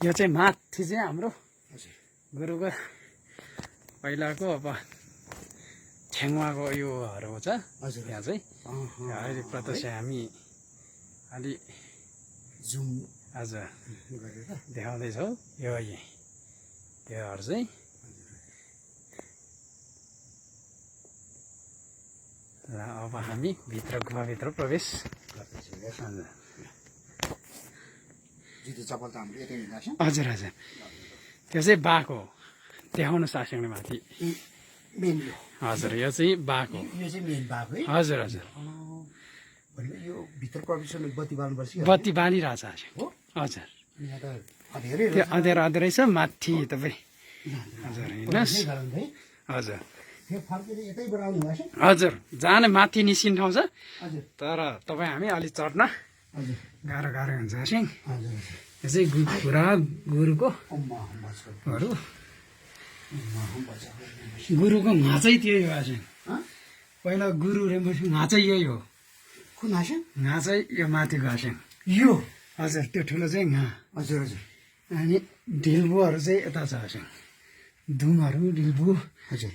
यो चाहिँ माथि चाहिँ हाम्रो गुरुको पहिलाको अब ठेङ्वाको योहरू छ यहाँ चाहिँ अहिले प्रत्यक्ष हामी अलि जुम हजुर गरेर देखाउँदैछौँ योहरू चाहिँ र अब हामी गुफाभित्र प्रवेश गर्दैछौँ। जुत्ता चप्पल त हाम्रो यतै हिँड्दा छ। हजुर हजुर त्यो चाहिँ बाघ हो देखाउनु सासङले माथि मेन यो हजुर यो चाहिँ बाघ हो यो चाहिँ मेन बाघ है। हजुर हजुर भनेको यो भित्र प्रवेश गर्ने बत्ती बाल्नुपर्छ कि बत्ती बालिरहेछ हो। हजुर यहाँ त अँध्यारै त्यो अँध्यारो अँध्यारै छ माथि तपाईँ हजुर हिँड्नुहोस् है। हजुर यो फर्केर यतैबाट आउनु भएको छ। हजुर जाने माथि निस्किने ठाउँ छ हजुर तर तपाईँ हामी अलि चढ्न हजुर गाह्रो गाह्रो हुन्छ सिङ हजुर यो चाहिँ पुरा गुरुको अम्मा बच्चा हरू बच्चा गुरुको घाँचै त्यही हो सिङ पहिला गुरु रेम्बुसी घाँचै यही हो कुन हाँस घाँचै यो माथिको हाँस्याङ यो हजुर त्यो ठुलो चाहिँ घाँ हजुर हजुर अनि ढिल्बुहरू चाहिँ यता छ हाँस्याङ धुमहरू ढिल्बु हजुर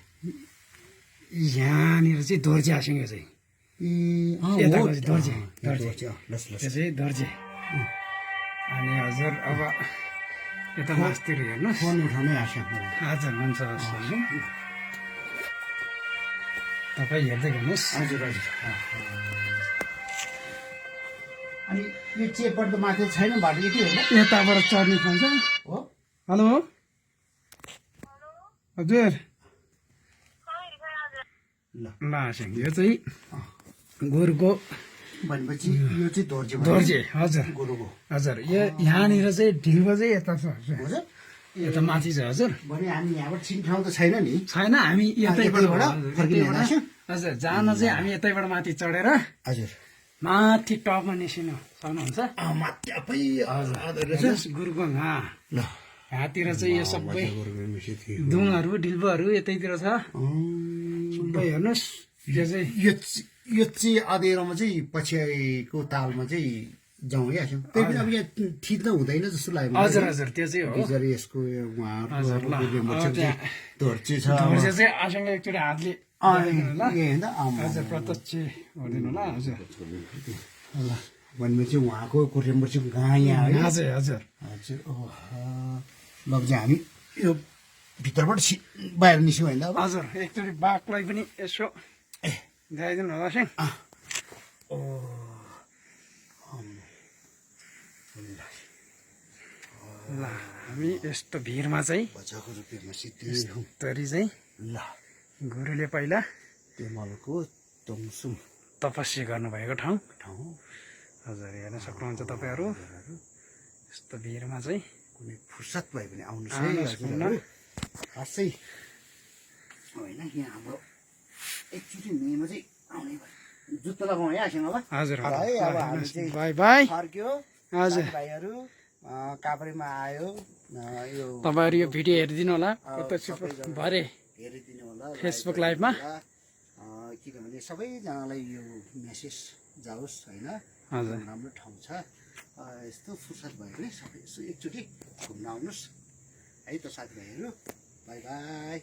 यहाँनिर चाहिँ दोर्जे हाँस्याङ यो चाहिँ यताको चाहिँ दोर्जे दोर्जे त्यो चाहिँ दोर्जे अनि हजुर अब यता मासतिर हेर्नुहोस् फोन उठाउनै हाँस हजुर हुन्छ तपाईँ हेर्दै हेर्नुहोस् हजुर हजुर अनि यो चेपबाट त माथि छैन बाटो यति होइन यताबाट चढ्ने ठाउँ छ हो। हेलो हजुर ल ल हाँस्याङ यो चाहिँ गोरुको भनेपछि यो चाहिँ दोर्जे दोर्जे हजुर गुरुको हजुर यो यहाँनिर चाहिँ ढिल्बो चाहिँ यता छ हजुर यता माथि छ हजुर भने हामी यहाँबाट छिन् ठाउँ त छैन नि। छैन हामी यतैबाट यतैबाट फर्किने यतैबाट होइन? हजुर जान चाहिँ हामी यतैबाट माथि चढेर हजुर माथि टपमा निस्किनु सक्नुहुन्छ माथि आफै हजुर हेर्नुहोस् गुरुको घाँ ल घाँतिर चाहिँ यो सबै दुङहरू ढिल्बोहरू यतैतिर छ सबै हेर्नुहोस् यो चाहिँ यो चाहिँ अँधेरोमा चाहिँ पछिको तालमा चाहिँ जाउँ है आसौँ त्यही पनि अब यहाँ थिच्न हुँदैन जस्तो लाग्यो मलाई। हजुर हजुर त्यो चाहिँ हो बिचरा यसको हजुर, ल। धोर्चे छ धोर्जे चाहिँ आसँग एकचोटि हातले ल होइन हजुर प्रत्यक्ष गरिदिनु ल हजुर ल भनेपछि उहाँको कुरेम्बर चाहिँ गाँ यहाँ है। हजुर हजुर हजुर ओह लग चाहिँ हामी यो भित्रबाट बाहिर निस्क्यौँ होइन अब हजुर एकचोटि बाघलाई पनि यसो देखाइदिनु होला सिङ ल हामी यस्तो भिरमा चाहिँ बच्चाको रुपियाँमा सिद्धि यस्तरी चाहिँ ल गुरुले पहिला तेमलको तोङसुङ तपस्या गर्नुभएको ठाउँ ठाउँ हजुर हेर्न सक्नुहुन्छ तपाईँहरू यस्तो भिरमा चाहिँ कुनै फुर्सद भयो भने आउनुहोस् है आउनुहोस् हजुरहरू। खासै होइन यहाँ हाम्रो एकचोटि मेमा चाहिँ आउने भयो जुत्ता लगाउँ है आसँग अब हजुर है अब हामी चाहिँ बाई बाई फर्क्यो हजुर भाइहरू काभ्रेमा आयो यो तपाईँहरू यो भिडियो हेरिदिनु होला प्रत्यक्ष भरे हेरिदिनु होला फेसबुक लाइभमा किनभने सबैजनालाई यो मेसेज जाओस् होइन हजुर राम्रो ठाउँ छ यस्तो फुर्सद भयो भने सबै यसो एकचोटि घुम्न आउनुहोस् है त साथीभाइहरू बाई बाई।